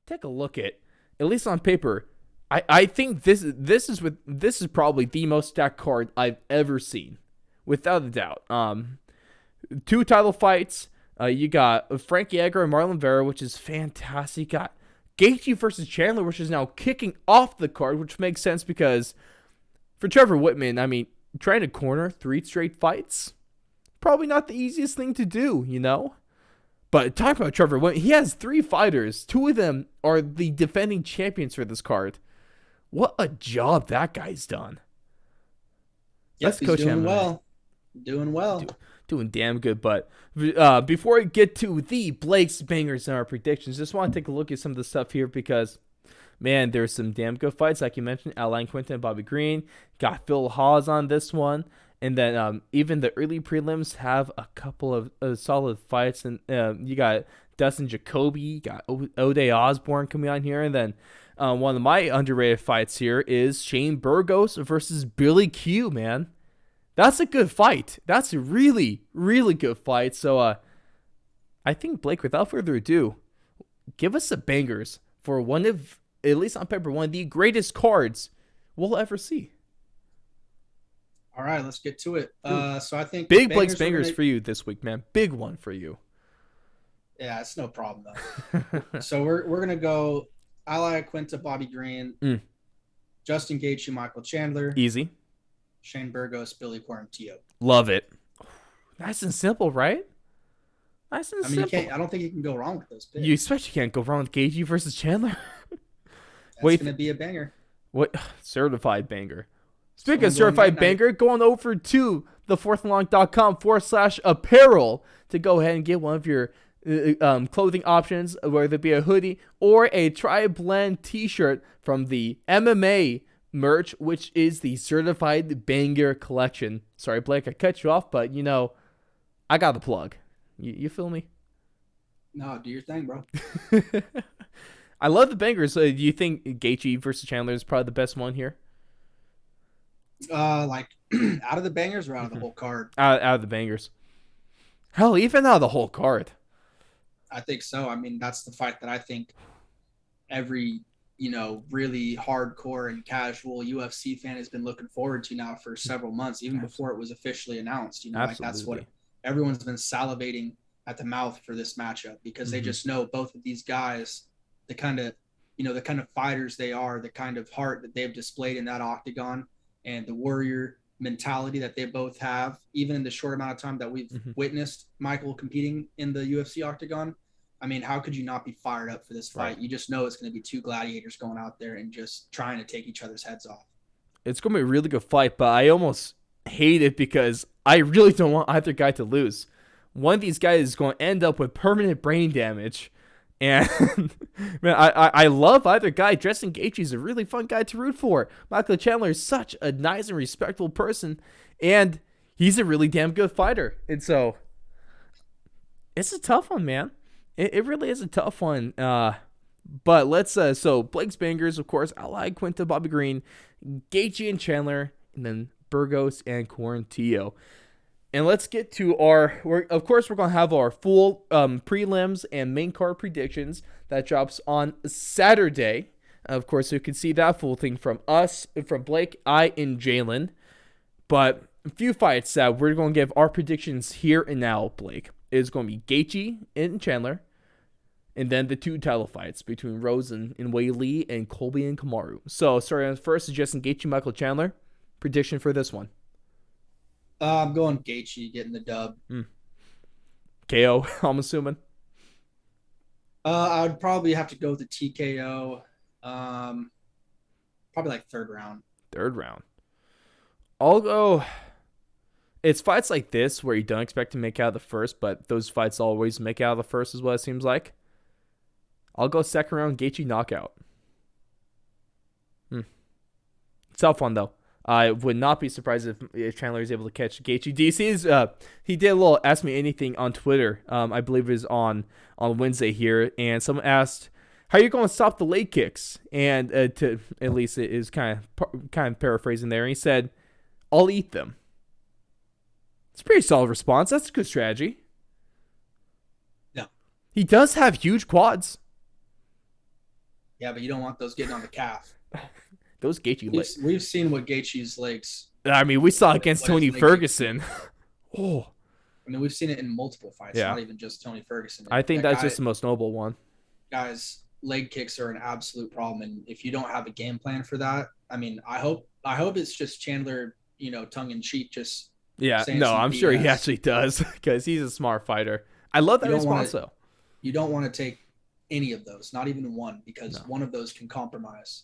take a look at least on paper. I think this is probably the most stacked card I've ever seen, without a doubt. Two title fights. You got Frankie, Edgar, and Marlon Vera, which is fantastic. You got Gaichi versus Chandler, which is now kicking off the card, which makes sense because for Trevor Whitman, I mean, trying to corner 3 straight fights, probably not the easiest thing to do, you know? But talking about Trevor Whitman, he has 3 fighters. 2 of them are the defending champions for this card. What a job that guy's done. Yep, he's doing well. Doing well. Doing damn good. But before we get to the Blake's bangers and our predictions, just want to take a look at some of the stuff here because, man, there's some damn good fights. Like you mentioned, Alain Quinton and Bobby Green. Got Phil Hawes on this one. And then even the early prelims have a couple of solid fights. And you got Dustin Jacoby, you got O'Day Osborne coming on here. And then one of my underrated fights here is Shane Burgos versus Billy Q, man. That's a good fight. That's a really, really good fight. So I think, Blake, without further ado, give us the bangers for one of, at least on paper, one of the greatest cards we'll ever see. All right, let's get to it. So I think big Blake's bangers for you this week, man. Big one for you. Yeah, it's no problem though. So we're gonna go Alain Quinta, Bobby Green, Justin Gaichi, Michael Chandler, easy. Shane Burgos, Billy Quarantillo. Love it. Nice and simple, right? Nice and simple. I don't think you can go wrong with those picks. You especially can't go wrong with Gaichi versus Chandler. That's gonna be a banger. What certified banger? Speaking of certified banger, go on over to thefourthandlong.com/apparel to go ahead and get one of your clothing options, whether it be a hoodie or a tri-blend t-shirt from the MMA merch, which is the certified banger collection. Sorry, Blake, I cut you off, but you know, I got the plug. You feel me? No, do your thing, bro. I love the bangers. Do you think Gaichi versus Chandler is probably the best one here? Like out of the bangers or out of the whole card? Out of the bangers. Hell, even out of the whole card. I think so. I mean, that's the fight that I think every, really hardcore and casual UFC fan has been looking forward to now for several months, even before it was officially announced. Like that's what everyone's been salivating at the mouth for this matchup because they just know both of these guys, the kind of fighters they are, the kind of heart that they've displayed in that octagon, and the warrior mentality that they both have, even in the short amount of time that we've witnessed Michael competing in the UFC octagon. I mean, how could you not be fired up for this fight? Right. You just know it's going to be 2 gladiators going out there and just trying to take each other's heads off. It's going to be a really good fight, but I almost hate it because I really don't want either guy to lose. One of these guys is going to end up with permanent brain damage. And, man, I love either guy. Justin Gaichi is a really fun guy to root for. Michael Chandler is such a nice and respectful person, and he's a really damn good fighter. And so, it's a tough one, man. It really is a tough one. But let's, so Blake's bangers, of course, Alain Quinta, Bobby Green, Gaichi and Chandler, and then Burgos and Quarantillo. And let's get to of course, we're going to have our full prelims and main card predictions that drops on Saturday. Of course, you can see that full thing from us, from Blake, I, and Jalen. But a few fights that we're going to give our predictions here and now, Blake, is going to be Gaichi and Chandler. And then the 2 title fights between Rose and Wei Li and Colby and Kamaru. So, starting first is Justin Gaichi, Michael Chandler. Prediction for this one. I'm going Gaichi getting the dub. KO, I'm assuming. I would probably have to go with the TKO. Probably like 3rd round. 3rd round. I'll go. It's fights like this where you don't expect to make out of the first, but those fights always make out of the first is what it seems like. I'll go 2nd round Gaichi knockout. Tough one, though. I would not be surprised if Chandler is able to catch Gaichi. DC's he did a little Ask Me Anything on Twitter. I believe it was on Wednesday here, and someone asked, "How are you going to stop the leg kicks?" And to at least it is kind of paraphrasing there. And he said, "I'll eat them." It's a pretty solid response. That's a good strategy. Yeah, he does have huge quads. Yeah, but you don't want those getting on the calf. Those Gaichi We've, legs. we've seen what Gaichi's legs, I mean, we saw against what his Tony leg kicks do. Ferguson. Oh, I mean, we've seen it in multiple fights, yeah. not even just Tony Ferguson. I think That that's just the most noble one. guy's leg kicks are an absolute problem, and if you don't have a game plan for that, I mean, I hope it's just Chandler, tongue in cheek, just Yeah, saying no, some I'm sure he BS. actually does because he's a smart fighter. I love You that don't want response to though. you don't want to take any of those, not even one, because No, one of those can compromise.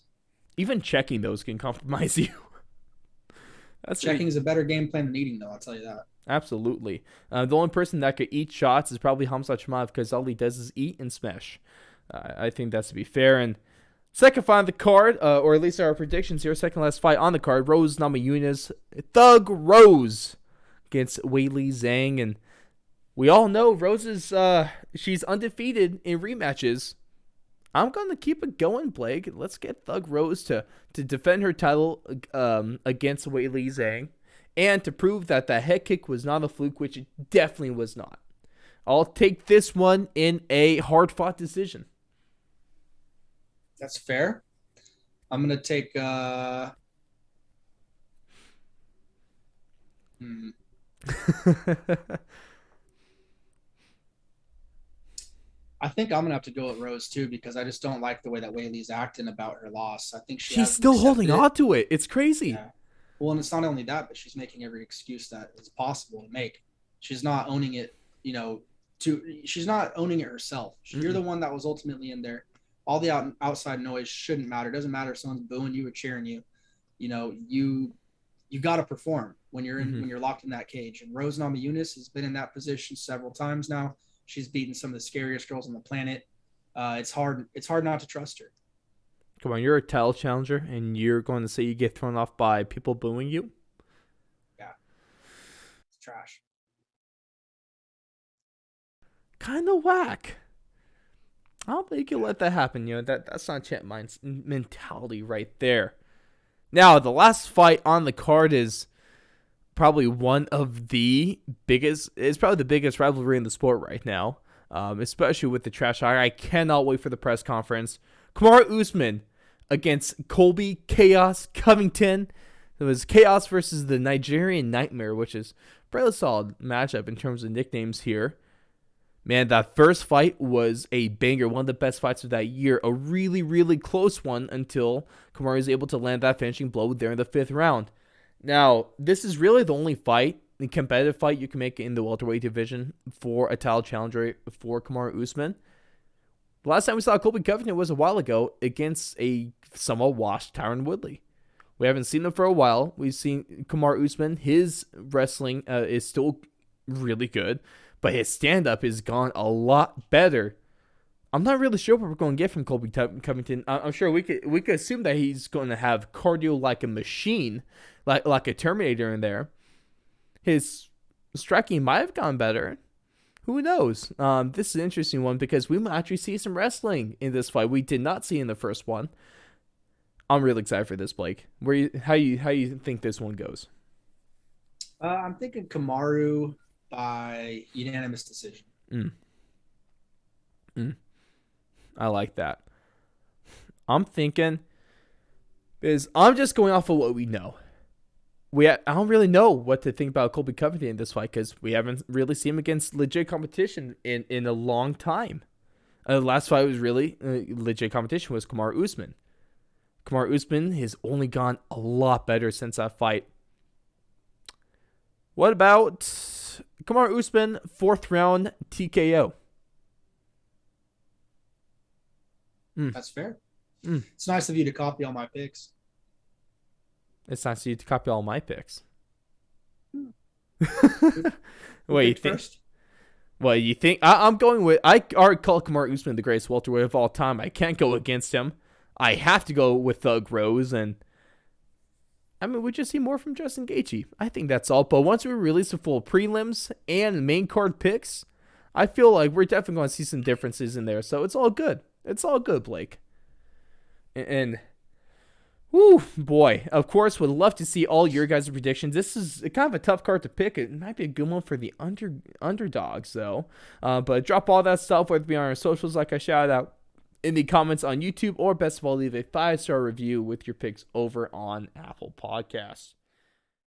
even checking those can compromise you. That's Checking is a better game plan than eating, though. I'll tell you that. absolutely. The only person that could eat shots is probably Hamza Chimaev because all he does is eat and smash. I think that's to be fair. And second fight on the card, or at least our predictions here, second last fight on the card, Rose Namajunas, Thug Rose against Weili Zhang. And we all know Rose is, she's undefeated in rematches. I'm going to keep it going, Blake. Let's get Thug Rose to defend her title against Weili Zhang and to prove that the head kick was not a fluke, which it definitely was not. I'll take this one in a hard-fought decision. That's fair. I'm gonna take. I think I'm gonna have to go with Rose too because I just don't like the way that Whaley's acting about her loss. I think she She's hasn't still holding accepted it. on to it. It's crazy. Yeah. Well, and it's not only that, but she's making every excuse that is possible to make. She's not owning it, she's not owning it herself. You're the one that was ultimately in there. All the outside noise shouldn't matter. It doesn't matter if someone's booing you or cheering you. You got to perform when you're when you're locked in that cage. And Rose Namajunas has been in that position several times now. She's beaten some of the scariest girls on the planet. It's hard not to trust her. Come on, you're a title challenger, and you're going to say you get thrown off by people booing you? Yeah, it's trash. Kind of whack. I don't think you'll let that happen. That's not champ mentality right there. Now, the last fight on the card is probably one of the biggest. It's probably the biggest rivalry in the sport right now, especially with the trash talk. I cannot wait for the press conference. Kamar Usman against Colby Chaos Covington. It was Chaos versus the Nigerian Nightmare, which is a pretty solid matchup in terms of nicknames here. Man, that first fight was a banger, one of the best fights of that year. A really, really close one until Kamar was able to land that finishing blow there in the 5th round. Now, this is really the only fight, the competitive fight you can make in the welterweight division for a title challenger for Kamar Usman. The last time we saw Colby Covington was a while ago against a somewhat washed Tyron Woodley. We haven't seen him for a while. We've seen Kamar Usman. His wrestling is still really good, but his stand-up has gone a lot better. I'm not really sure what we're going to get from Colby Covington. I'm sure we could assume that he's going to have cardio like a machine, like a Terminator in there. His striking might have gone better. Who knows? This is an interesting one because we might actually see some wrestling in this fight we did not see in the first one. I'm really excited for this, Blake. How you think this one goes? I'm thinking Kamaru by unanimous decision. I like that. I'm thinking because I'm just going off of what we know. I don't really know what to think about Colby Covington in this fight because we haven't really seen him against legit competition in a long time. The last fight was really legit competition was Kamar Usman. Kamar Usman has only gone a lot better since that fight. What about Kamar Usman 4th round TKO? That's fair. It's nice of you to copy all my picks. It's nice of you to copy all my picks. Wait, you think? First? Well, you think I'm going with? I already call Kamar Usman the greatest welterweight of all time. I can't go against him. I have to go with Thug Rose, and I mean we just see more from Justin Gaichi. I think that's all. But once we release the full prelims and main card picks, I feel like we're definitely going to see some differences in there. So it's all good. It's all good, Blake. And whoo, boy. Of course, would love to see all your guys' predictions. This is kind of a tough card to pick. It might be a good one for the underdogs, though. But drop all that stuff, whether it be on our socials, like I shouted out in the comments on YouTube, or best of all, leave a 5-star review with your picks over on Apple Podcasts.